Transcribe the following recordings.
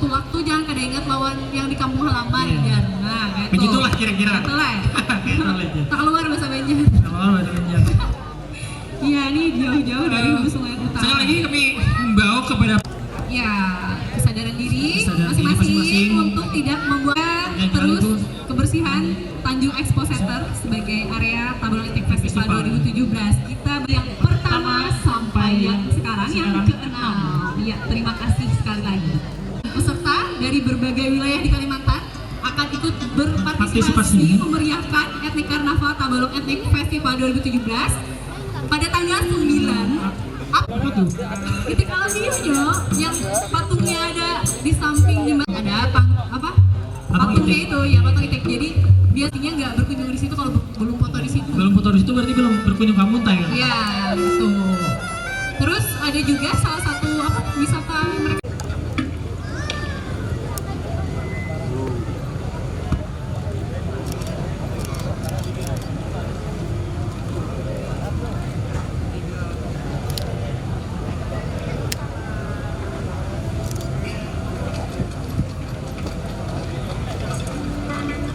waktu jangan kada ingat lawan yang di kampung halaman kan. Nah, gitu. Begitulah kira-kira. Itulah. Tak keluar bahasa Banjar. Kalau bahasa Banjar. Iya, ini jauh-jauh dari Hulu Sungai Utara. Sekali lagi kami membawa kepada ya kesadaran diri Kesadaran diri masing-masing masing-masing. untuk tidak membuat Dan terus sekaligus kebersihan Tanjung Expo Center sebagai area Tabalong Ethnic Festival 2017. Kita yang pertama sampai yang sekarang yang keenam. Ya, terima kasih sekali lagi. Peserta dari berbagai wilayah di Kalimantan akan ikut berpartisipasi memeriahkan Ethnic Carnaval Tabalong Ethnic Festival 2017 pada tanggal 9 apa tuh? titik alamnya yang patungnya ada di samping jembatan ada patungnya itu ya patung itik. Jadi biasanya nggak berkunjung di situ kalau belum foto di situ. Belum foto di situ berarti belum berkunjung kamu tay kan? Ya gitu. Terus ada juga salah satu wisata mereka.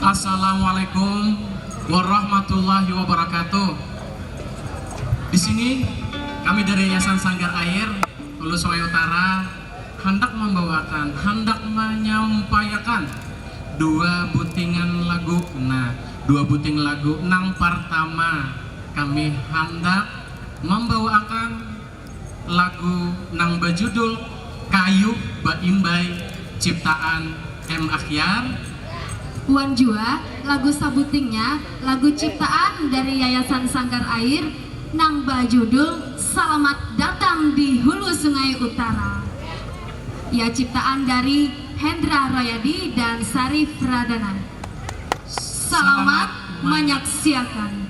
Assalamualaikum warahmatullahi wabarakatuh. Di sini kami dari Yayasan Sanggar Air Hulu Sungai Utara hendak menyampaikan dua butingan lagu. Nah, dua buting lagu nang pertama kami hendak membawakan lagu nang berjudul Kayu Baimbai ciptaan M. Akhyar. Wan Jua, lagu sabutingnya, lagu ciptaan dari Yayasan Sanggar Air, nang judul Selamat Datang di Hulu Sungai Utara. Ya, ciptaan dari Hendra Royadi dan Sarif Radana. Selamat menyaksikan.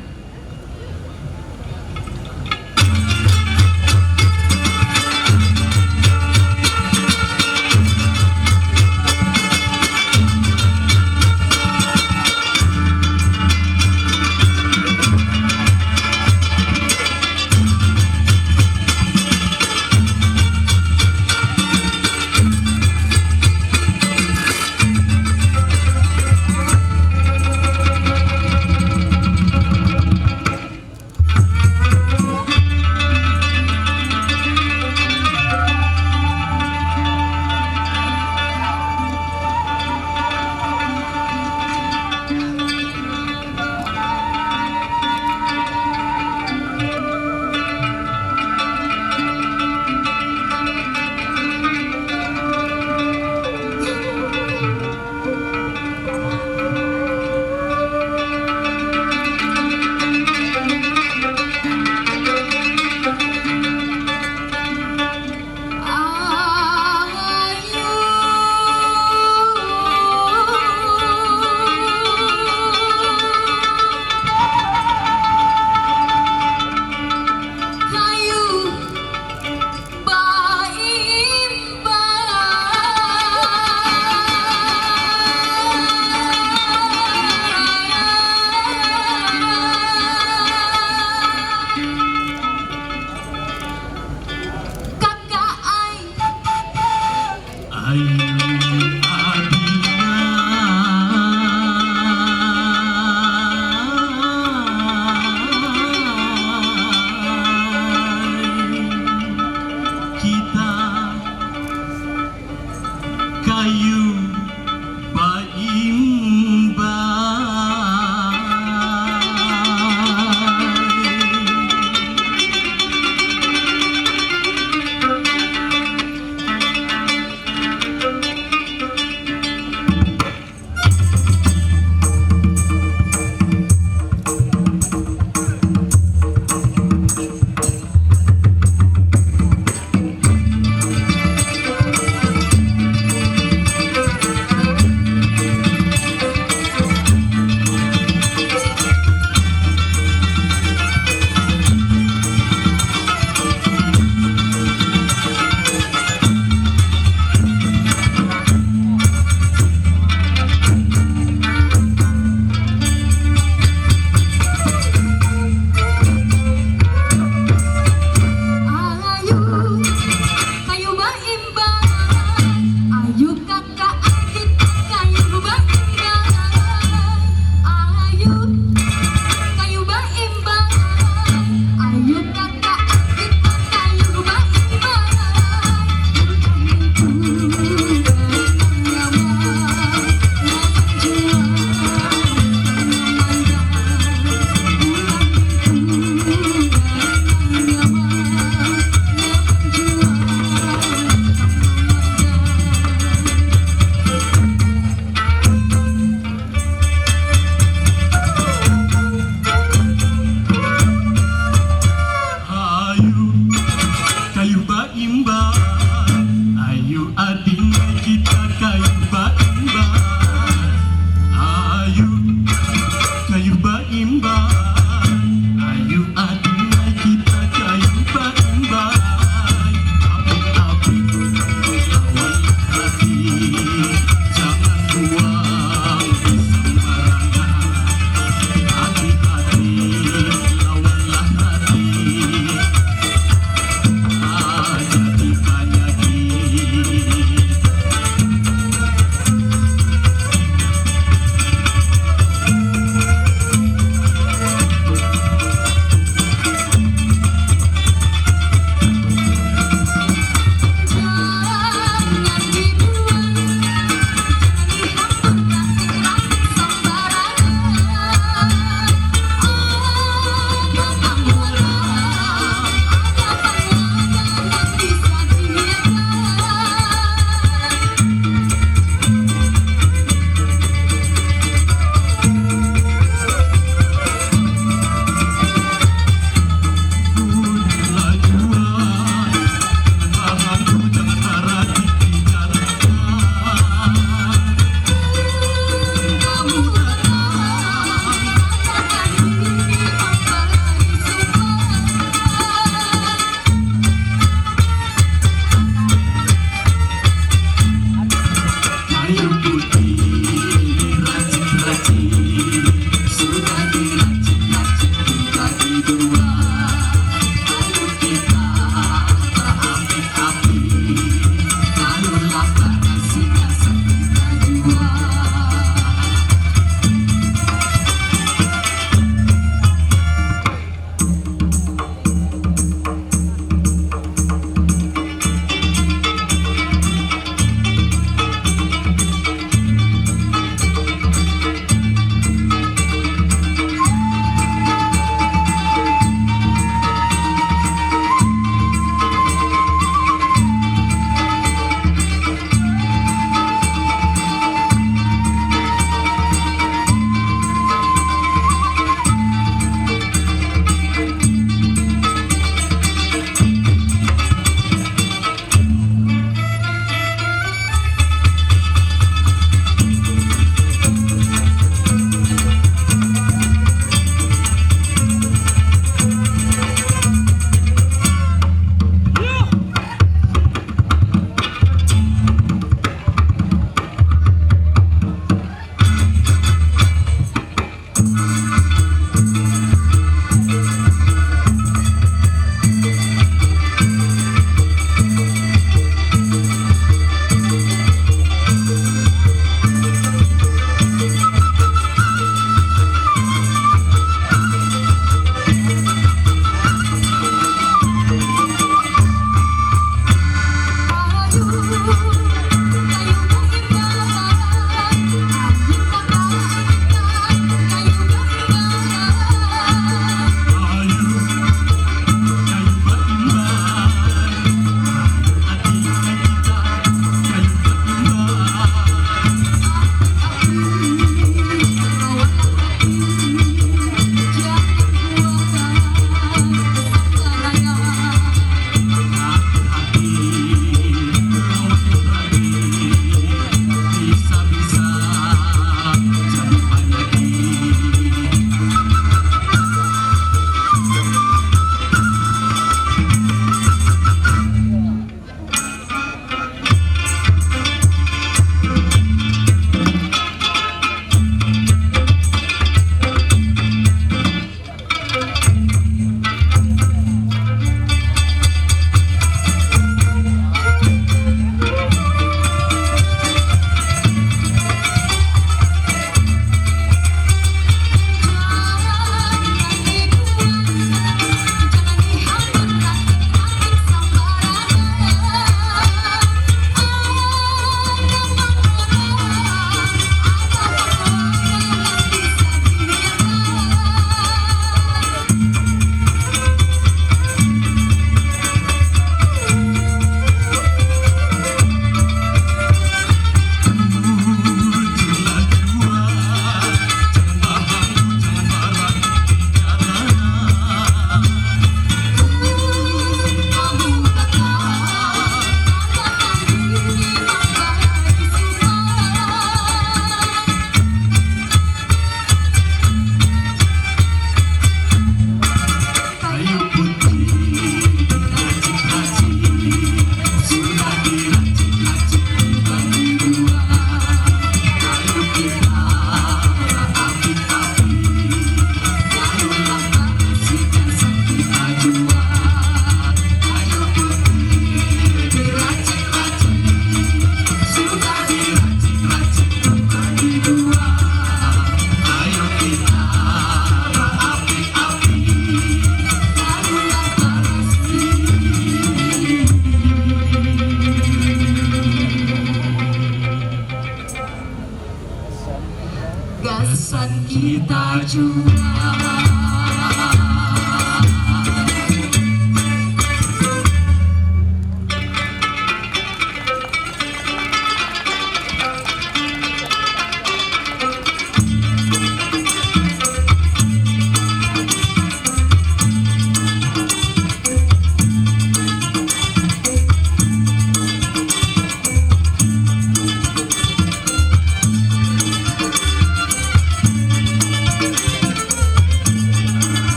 pesan kita jual.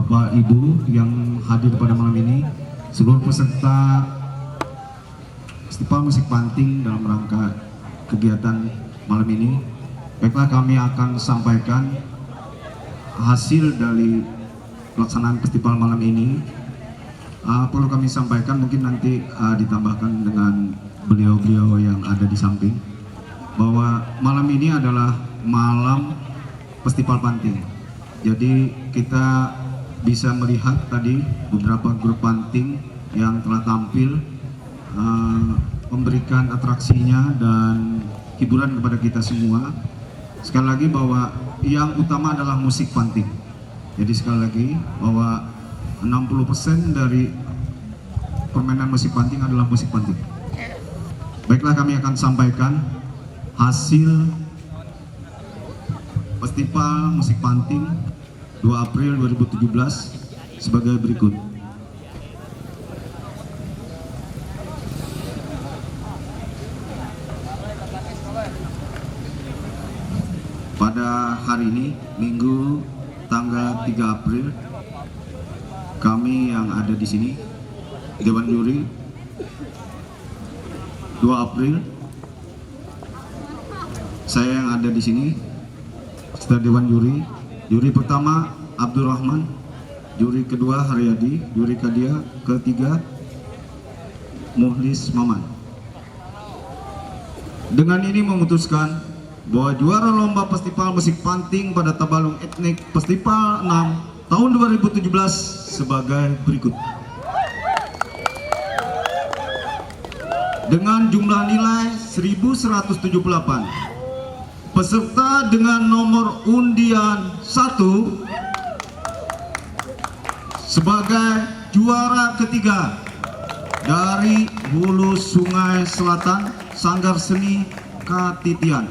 Bapak Ibu yang hadir pada malam ini, seluruh peserta Festival Musik Panting dalam rangka kegiatan malam ini. Baiklah, kami akan sampaikan hasil dari pelaksanaan festival malam ini. Perlu kami sampaikan, mungkin nanti ditambahkan dengan beliau-beliau yang ada di samping, bahwa malam ini adalah malam Festival Panting. Jadi kita bisa melihat tadi beberapa grup panting yang telah tampil memberikan atraksinya dan hiburan kepada kita semua. Sekali lagi bahwa yang utama adalah musik panting. Jadi sekali lagi bahwa 60% dari permainan musik panting adalah musik panting. Baiklah, kami akan sampaikan hasil Festival Musik Panting 2 April 2017 sebagai berikut. Pada hari ini, Minggu tanggal 3 April, kami yang ada di sini, Dewan Juri 2 April, saya yang ada di sini, setelah Dewan Juri. Juri pertama Abdurrahman, juri kedua Haryadi, juri ketiga Muhlis Maman. Dengan ini memutuskan bahwa juara lomba Festival Musik Panting pada Tabalong Etnik Festival 6 tahun 2017 sebagai berikut. Dengan jumlah nilai 1178. Peserta dengan nomor undian 1 sebagai juara ketiga dari Hulu Sungai Selatan, Sanggar Seni Katitian,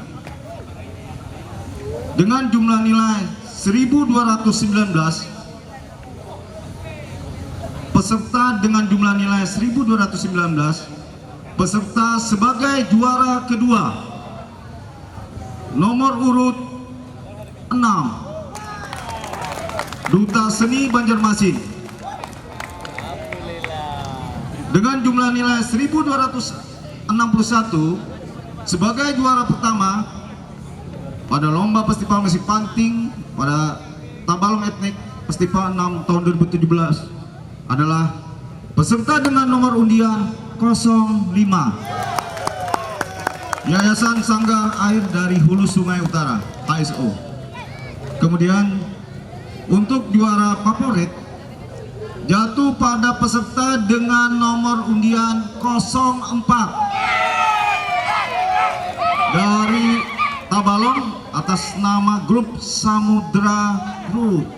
dengan jumlah nilai 1219. Peserta dengan jumlah nilai 1219. Peserta sebagai juara kedua nomor urut 6 Duta Seni Banjarmasin dengan jumlah nilai 1261 sebagai juara pertama pada lomba Festival Musik Panting pada Tabalong Etnik Festival 6 tahun 2017 adalah peserta dengan nomor undian 05 Yayasan Sanggar Air dari Hulu Sungai Utara, HSO. Kemudian untuk juara favorit jatuh pada peserta dengan nomor undian 04 dari Tabalong atas nama grup Samudra Group.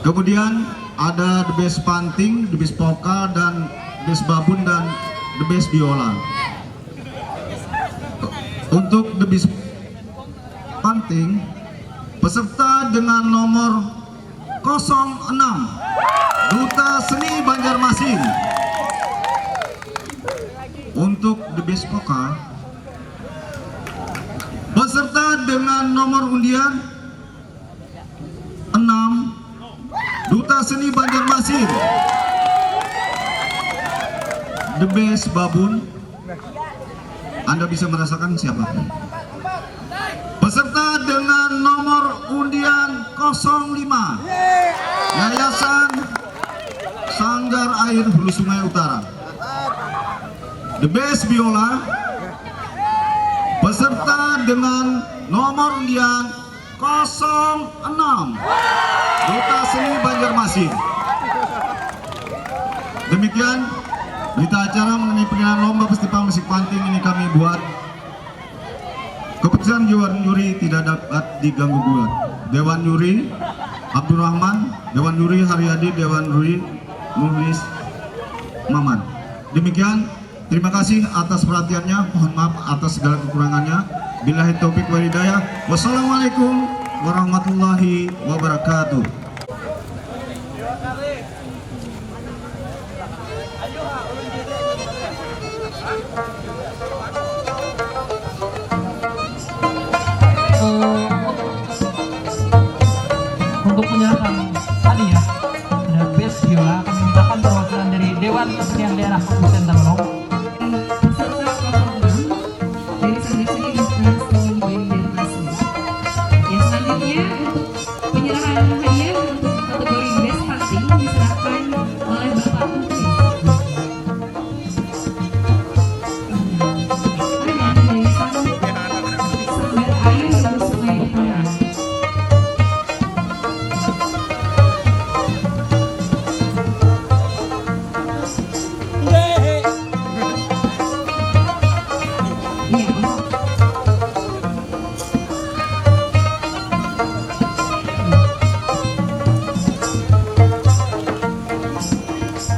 Kemudian ada The Best Panting, The Best Vokal, dan The Best Babun dan The Best Biola. Untuk The Best Panting, peserta dengan nomor 06 Duta Seni Banjarmasin. Untuk The Best Vokal, peserta dengan nomor undian 6 Duta Seni Banjarmasin. The Best Babun, Anda bisa merasakan siapa? Peserta dengan nomor undian 05 Yayasan Sanggar Air Hulu Sungai Utara. The Best Biola, peserta dengan nomor undian 06 Duta Seni Banjarmasin. Demikian berita acara mengenai penyelenggaraan lomba Festival Musik Panting ini kami buat. Keputusan Dewan Juri tidak dapat diganggu gugat. Dewan Juri Abdurrahman, Dewan Juri Haryadi, Dewan Juri Muhlis Maman. Demikian, terima kasih atas perhatiannya. Mohon maaf atas segala kekurangannya. Billahi taufik wal hidayah. Wassalamualaikum warahmatullahi wabarakatuh. Untuk punya Selanjutnya untuk penyerahan hadiah untuk kategori Best Party diserahkan oleh Bapak Putri. Ada dari Sanggar Air Hulu Sungai Utara. Iya.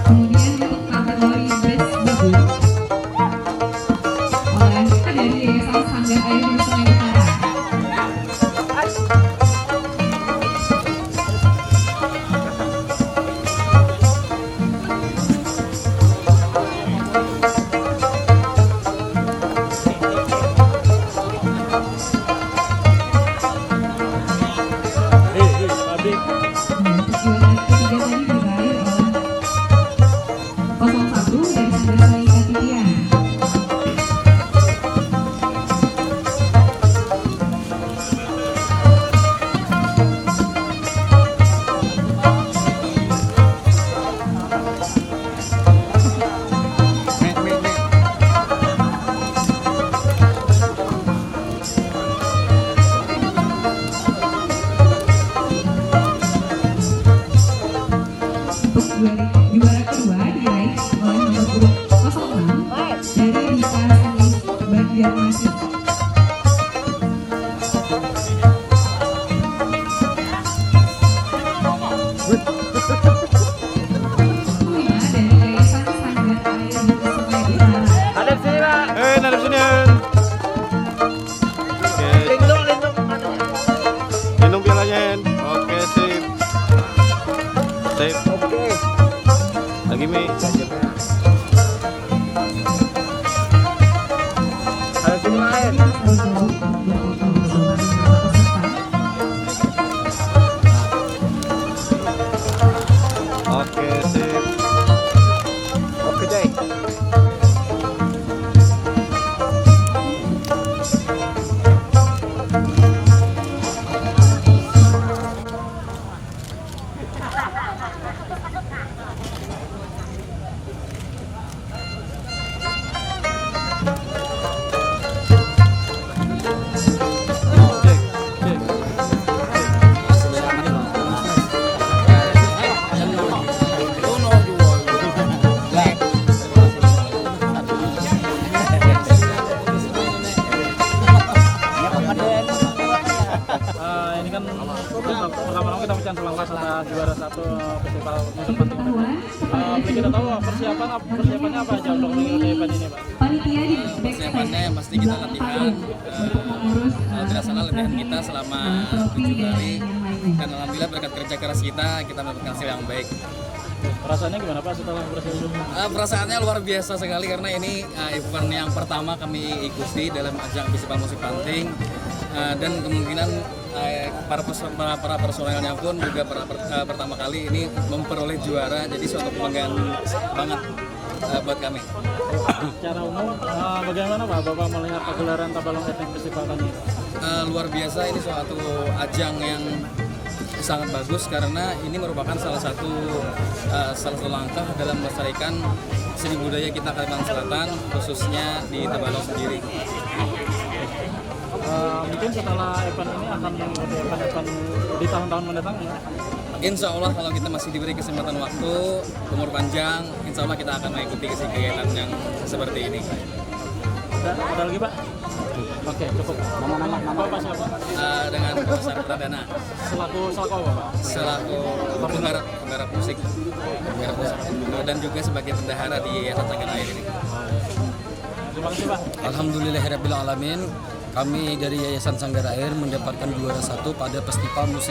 Kemudian untuk kategori Best Babu oleh dari Yayasan Sanggar Air Hulu Sungai Utara. Untuk juara ketiga tadi diraih oleh 01 dari Sanggar Salika Tidia. Untuk juara kedua diraih oleh nomor urut 06 dari Rika Seni Banjarmasin. Kelima dari Yayasan Sanggar Air Hulu Sungai Utara. Nadep sini, Pak. Nadep sini. Oke. Lindung pialanya, Hen. Oke, sip. Sip. Oke. Lagi, Mi. Ada sini lain. Oke, sip. Oke, Jay. Ini kan pertama-tama kita bicara tentang atas juara 1 festival musik panting. Boleh kita tahu persiapannya apa aja untuk mengikuti event ini, Pak? Panitia di Persiapannya yang pasti kita latihan tidak salah latihan kita selama 7 hari dan alhamdulillah berkat kerja keras kita mendapatkan hasil yang baik. Perasaannya gimana, Pak, setelah berhasil? Perasaannya luar biasa sekali karena ini event yang pertama kami ikuti dalam ajang festival musik panting dan kemungkinan para personelnya pun juga pertama kali ini memperoleh juara, jadi suatu kebanggaan banget buat kami. Secara umum, bagaimana Pak Bapak melihat pagelaran Tabalong Ethnic Festival kali ini? Luar biasa, ini suatu ajang yang sangat bagus karena ini merupakan salah satu langkah dalam melestarikan seni budaya kita Kalimantan Selatan, khususnya di Tabalong sendiri. Mungkin setelah event ini akan mengikuti event di tahun-tahun mendatang ya? Insya Allah kalau kita masih diberi kesempatan waktu, umur panjang, insya Allah kita akan mengikuti kegiatan yang seperti ini. Ada lagi, Pak? Oke, cukup. Nama Bapak siapa? Dengan Besar Pradana. Selaku apa, Pak? Selaku penggarap musik. Dan juga sebagai bendahara di Yayasan Sanggar Air ini. Terima kasih, Pak. Alhamdulillahirrahmanirrahim. Kami dari Yayasan Sanggar Air mendapatkan juara 1 pada Festival Musik